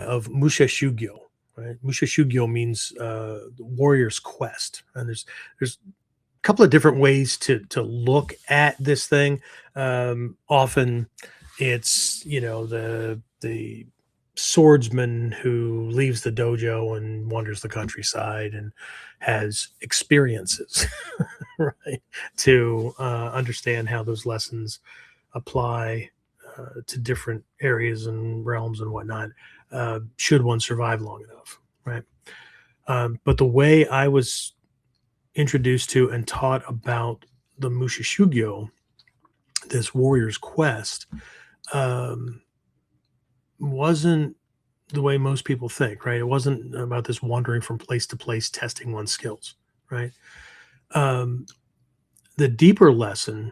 of Musha Shugyo. Right? Musha Shugyo means the warrior's quest, and there's a couple of different ways to look at this thing. Often, it's the swordsman who leaves the dojo and wanders the countryside and has experiences, right, to understand how those lessons apply to different areas and realms and whatnot, should one survive long enough, right? But the way I was introduced to and taught about the Musha Shugyo, this warrior's quest, um, wasn't the way most people think, right? It wasn't about this wandering from place to place, testing one's skills, right? Um, the deeper lesson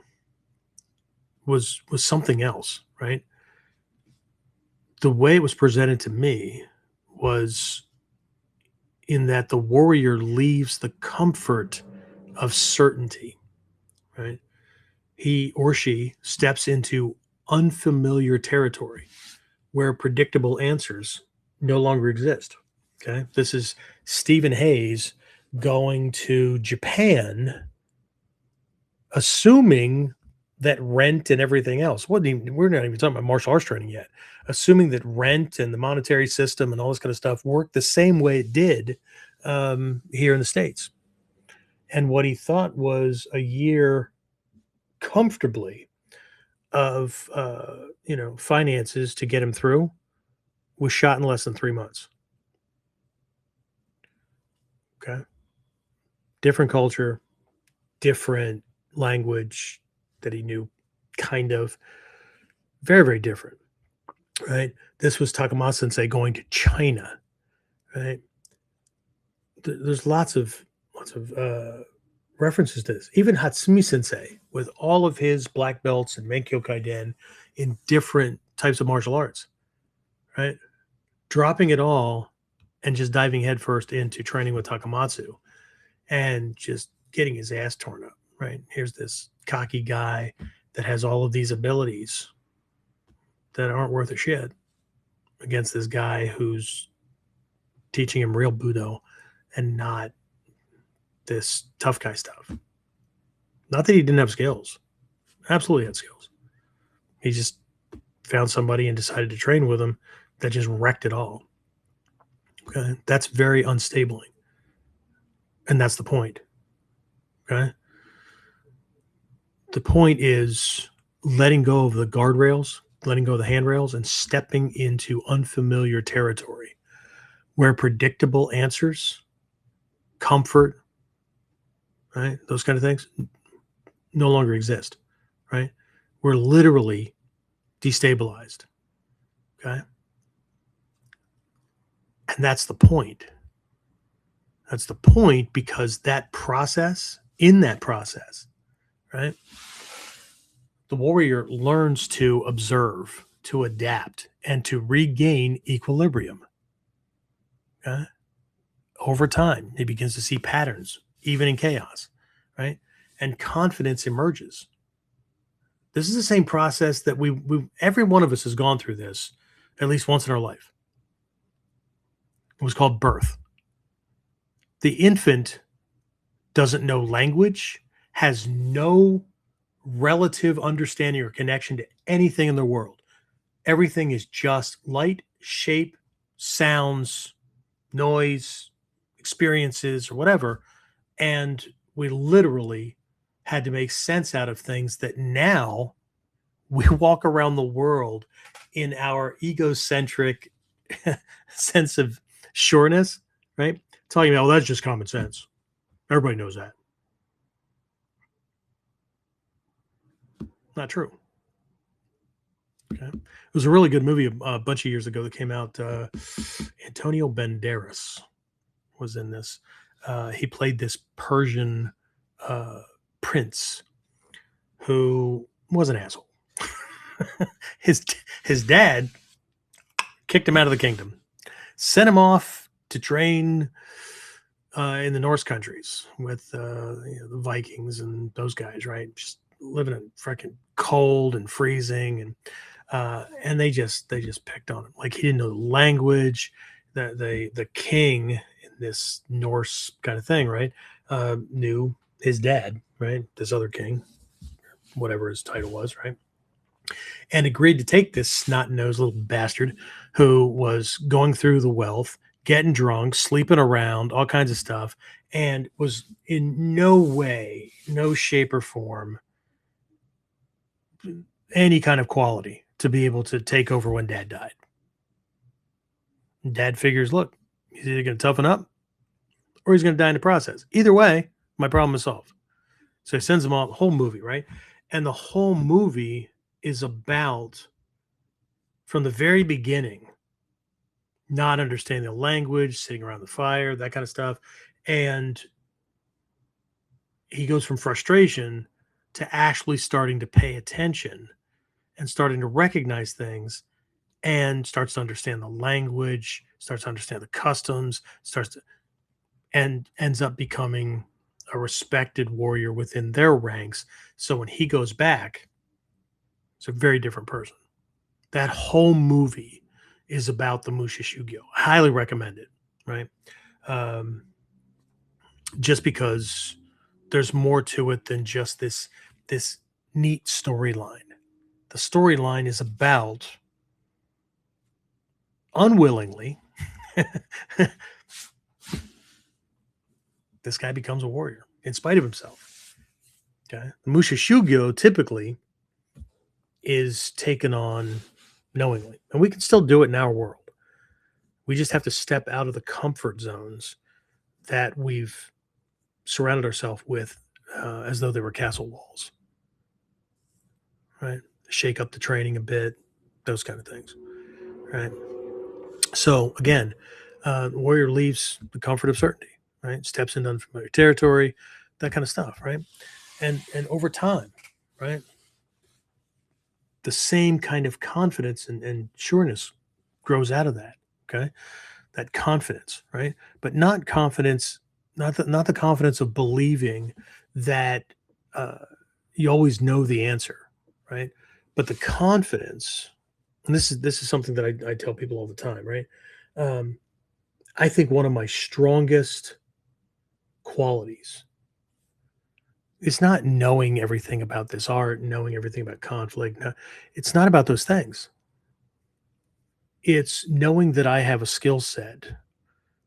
was something else, right? The way it was presented to me was in that the warrior leaves the comfort of certainty, right? He or she steps into unfamiliar territory where predictable answers no longer exist. Okay. This is Stephen Hayes going to Japan, assuming that rent and everything else we're not even talking about martial arts training yet, assuming that rent and the monetary system and all this kind of stuff worked the same way it did here in the States. And what he thought was a year comfortably of finances to get him through was shot in less than 3 months. Okay. Different culture, different language that he knew, kind of very, very different. Right. This was Takama Sensei going to China. Right. There's lots of references to this. Even Hatsumi Sensei, with all of his black belts and Menkyo Kaiden in different types of martial arts, right? Dropping it all and just diving headfirst into training with Takamatsu and just getting his ass torn up, right? Here's this cocky guy that has all of these abilities that aren't worth a shit against this guy who's teaching him real Budo and not this tough guy stuff. Not that he didn't have skills. Absolutely had skills. He just found somebody and decided to train with him that just wrecked it all. Okay. That's very unstable. And that's the point. Okay. The point is letting go of the guardrails, letting go of the handrails, and stepping into unfamiliar territory where predictable answers, comfort, right, those kind of things no longer exist, right? We're literally destabilized. Okay. And that's the point. That's the point, because in that process, right, the warrior learns to observe, to adapt, and to regain equilibrium. Okay. Over time, he begins to see patterns, even in chaos, right? And confidence emerges. This is the same process that we every one of us has gone through this at least once in our life. It was called birth. The infant doesn't know language, has no relative understanding or connection to anything in the world. Everything is just light, shape, sounds, noise, experiences, or whatever. And we literally had to make sense out of things that now we walk around the world in our egocentric sense of sureness, right? Talking about, well, that's just common sense. Everybody knows that. Not true. Okay. It was a really good movie a bunch of years ago that came out. Antonio Banderas was in this. He played this Persian prince who was an asshole. His dad kicked him out of the kingdom, sent him off to train in the Norse countries with the Vikings and those guys, right? Just living in freaking cold and freezing. And And they just picked on him like he didn't know the language. The king in this Norse kind of thing, right? Knew his dad, right? This other king, whatever his title was, right? And agreed to take this snot-nosed little bastard who was going through the wealth, getting drunk, sleeping around, all kinds of stuff, and was in no way, no shape or form, any kind of quality to be able to take over when dad died. Dad figures, look, he's either going to toughen up or he's going to die in the process. Either way, my problem is solved. So he sends him on the whole movie, right? And the whole movie is about, from the very beginning, not understanding the language, sitting around the fire, that kind of stuff. And he goes from frustration to actually starting to pay attention and starting to recognize things and starts to understand the language, starts to understand the customs, starts to, and ends up becoming a respected warrior within their ranks. So when he goes back, it's a very different person. That whole movie is about the Musha Shugyo. Highly recommend it, right? Um, just because there's more to it than just this neat storyline. The storyline is about, unwillingly, this guy becomes a warrior in spite of himself. Okay, the Musha Shugyo typically is taken on knowingly, and we can still do it in our world. We just have to step out of the comfort zones that we've surrounded ourselves with, as though they were castle walls, right? Shake up the training a bit, those kind of things, right? So again, the warrior leaves the comfort of certainty, right? Steps into unfamiliar territory, that kind of stuff, right? And over time, right, the same kind of confidence and sureness grows out of that. Okay, that confidence, right? But not confidence, not the confidence of believing that uh, you always know the answer, right? But the confidence, and this is something that I tell people all the time, right? Um, I think one of my strongest qualities is not knowing everything about this art, knowing everything about conflict. No, it's not about those things. It's knowing that I have a skill set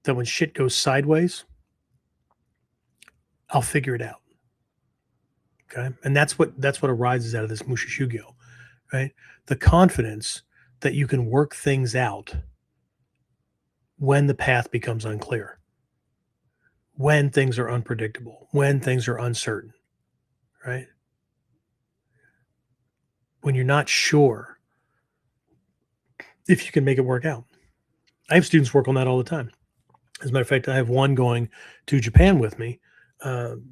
that when shit goes sideways, I'll figure it out. Okay. And that's what arises out of this Musha Shugyo, right? The confidence that you can work things out when the path becomes unclear, when things are unpredictable, when things are uncertain, right? When you're not sure if you can make it work out. I have students work on that all the time. As a matter of fact, I have one going to Japan with me,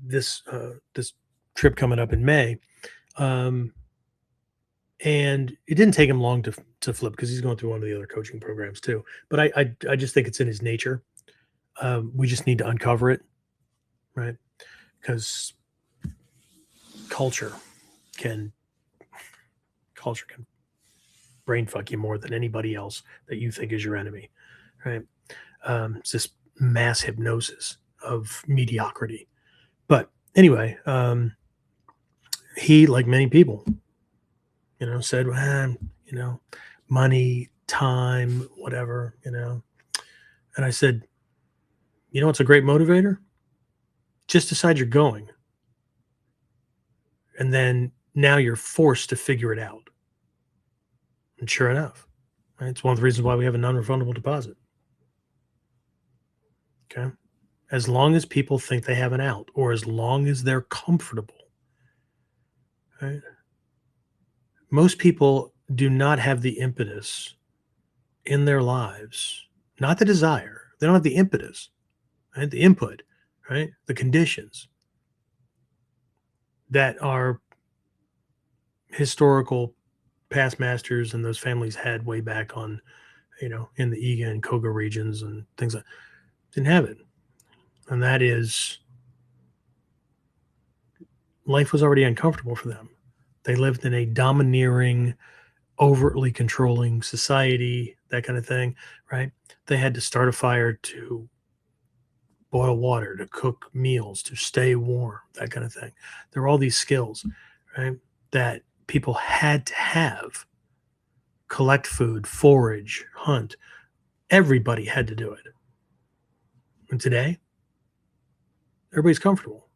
this trip coming up in May, um, and it didn't take him long to flip because he's going through one of the other coaching programs too. But I just think it's in his nature. We just need to uncover it, right? Because culture can culture can brain fuck you more than anybody else that you think is your enemy, right? It's this mass hypnosis of mediocrity. But anyway, he, like many people, said, well, money, time, whatever, And I said, what's a great motivator? Just decide you're going. And then now you're forced to figure it out. And sure enough, right, it's one of the reasons why we have a non-refundable deposit. Okay. As long as people think they have an out, or as long as they're comfortable, right? Most people do not have the impetus in their lives, not the desire. They don't have the impetus, right? The input, right? The conditions that are historical past masters and those families had way back on, in the Iga and Koga regions and things like that. Didn't have it. And that is, life was already uncomfortable for them. They lived in a domineering, overtly controlling society, that kind of thing, right? They had to start a fire to boil water, to cook meals, to stay warm, that kind of thing. There were all these skills, right? That people had to have: collect food, forage, hunt. Everybody had to do it. And today, everybody's comfortable.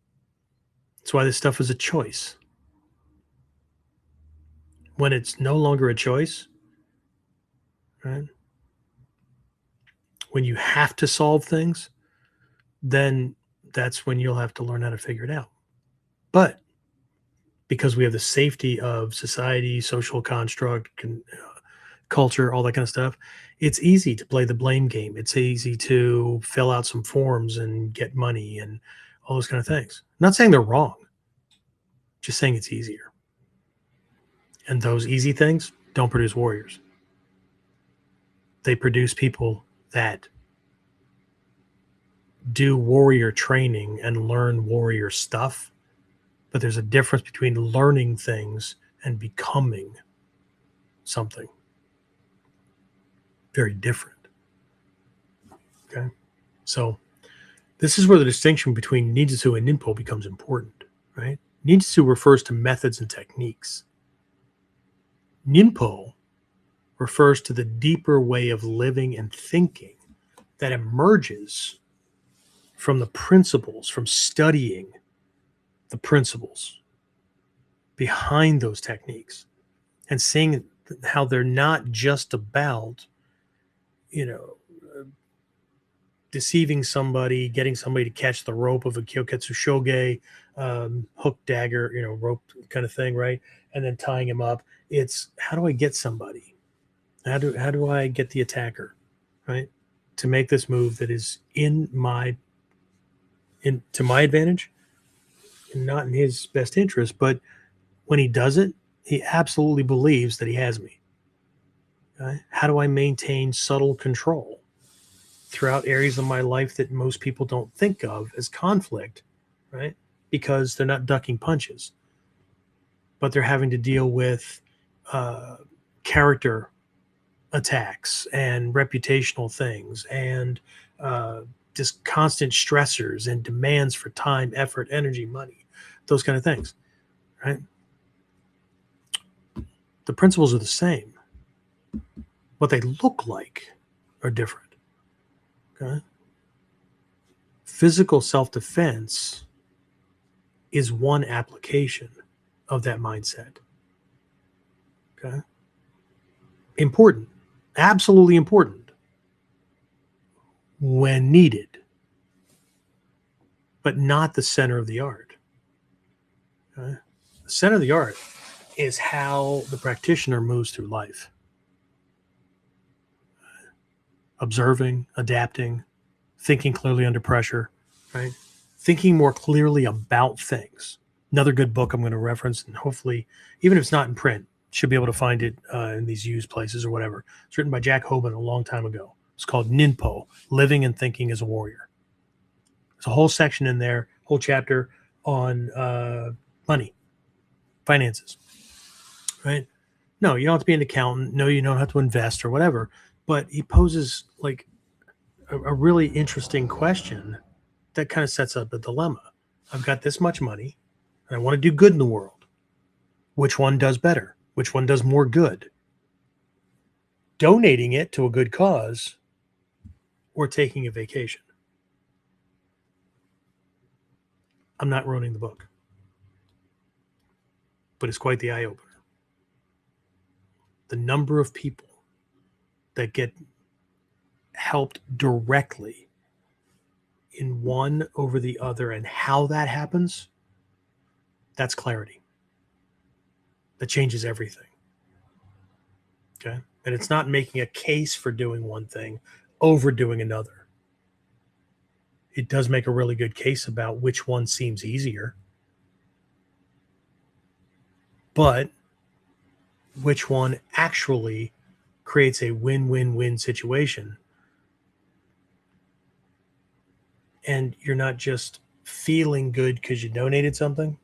That's why this stuff is a choice. When it's no longer a choice, right? When you have to solve things, then that's when you'll have to learn how to figure it out. But because we have the safety of society, social construct, culture, all that kind of stuff, it's easy to play the blame game. It's easy to fill out some forms and get money and all those kind of things. I'm not saying they're wrong, just saying it's easier. And those easy things don't produce warriors. They produce people that do warrior training and learn warrior stuff. But there's a difference between learning things and becoming something very different. Okay. So this is where the distinction between Ninjutsu and Ninpo becomes important, right? Ninjutsu refers to methods and techniques. Ninpo refers to the deeper way of living and thinking that emerges from the principles, from studying the principles behind those techniques and seeing how they're not just about, you know, deceiving somebody, getting somebody to catch the rope of a Kyoketsu Shoge, hook, dagger, rope kind of thing, right? And then tying him up. It's how do I get somebody? How do I get the attacker, right? To make this move that is to my advantage and not in his best interest. But when he does it, he absolutely believes that he has me. Okay? How do I maintain subtle control throughout areas of my life that most people don't think of as conflict, right? Because they're not ducking punches, but they're having to deal with character attacks and reputational things and just constant stressors and demands for time, effort, energy, money, those kind of things, right? The principles are the same. What they look like are different. Okay. Physical self-defense is one application of that mindset. Okay. Important, absolutely important when needed, but not the center of the art. Okay? The center of the art is how the practitioner moves through life. Observing, adapting, thinking clearly under pressure, right? Thinking more clearly about things. Another good book I'm going to reference, and hopefully, even if it's not in print, should be able to find it in these used places or whatever. It's written by Jack Hoban a long time ago. It's called Ninpo, Living and Thinking as a Warrior. There's a whole section in there, whole chapter on money, finances, right? No, you don't have to be an accountant. No, you don't have to invest or whatever. But he poses like a really interesting question that kind of sets up a dilemma. I've got this much money and I want to do good in the world. Which one does better? Which one does more good? Donating it to a good cause or taking a vacation? I'm not ruining the book, but it's quite the eye opener. The number of people that get helped directly in one over the other and how that happens, that's clarity. That changes everything. Okay. And it's not making a case for doing one thing over doing another. It does make a really good case about which one seems easier, but which one actually creates a win-win-win situation. And you're not just feeling good because you donated something,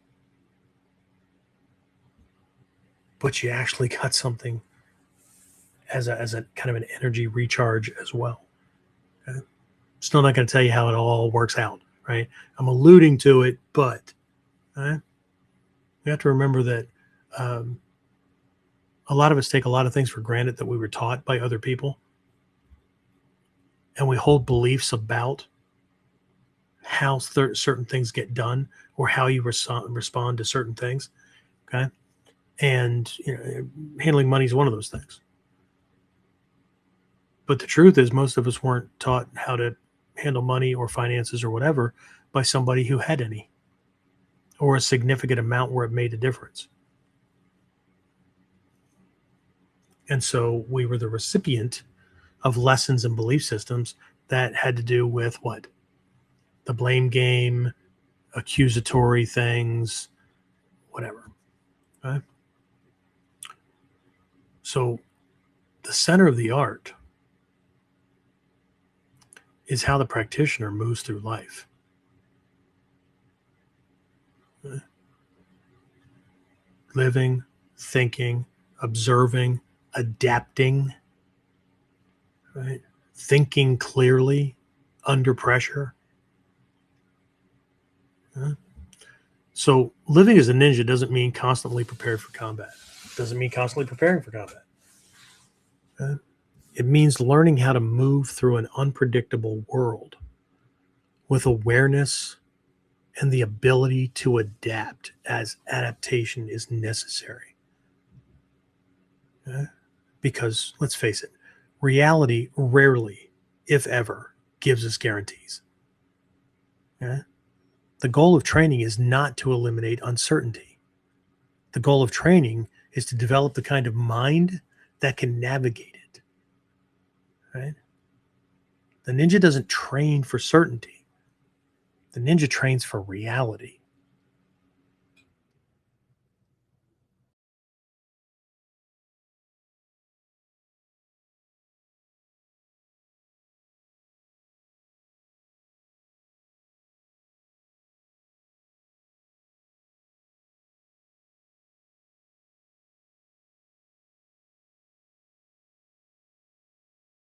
but you actually got something as a kind of an energy recharge as well. Okay? Still not going to tell you how it all works out, right? I'm alluding to it, but right, we have to remember that um, a lot of us take a lot of things for granted that we were taught by other people, and we hold beliefs about how certain things get done or how you respond to certain things. Okay, and handling money is one of those things. But the truth is, most of us weren't taught how to handle money or finances or whatever by somebody who had any or a significant amount where it made a difference. And so we were the recipient of lessons and belief systems that had to do with what? The blame game, accusatory things, whatever. Okay? So the center of the art is how the practitioner moves through life. Okay? Living, thinking, observing, adapting, right? Thinking clearly under pressure. Huh? So living as a ninja doesn't mean constantly prepared for combat. Doesn't mean constantly preparing for combat. Huh? It means learning how to move through an unpredictable world with awareness and the ability to adapt as adaptation is necessary. Huh? Because let's face it, reality rarely, if ever, gives us guarantees. Yeah? The goal of training is not to eliminate uncertainty. The goal of training is to develop the kind of mind that can navigate it. Right? The ninja doesn't train for certainty. The ninja trains for reality.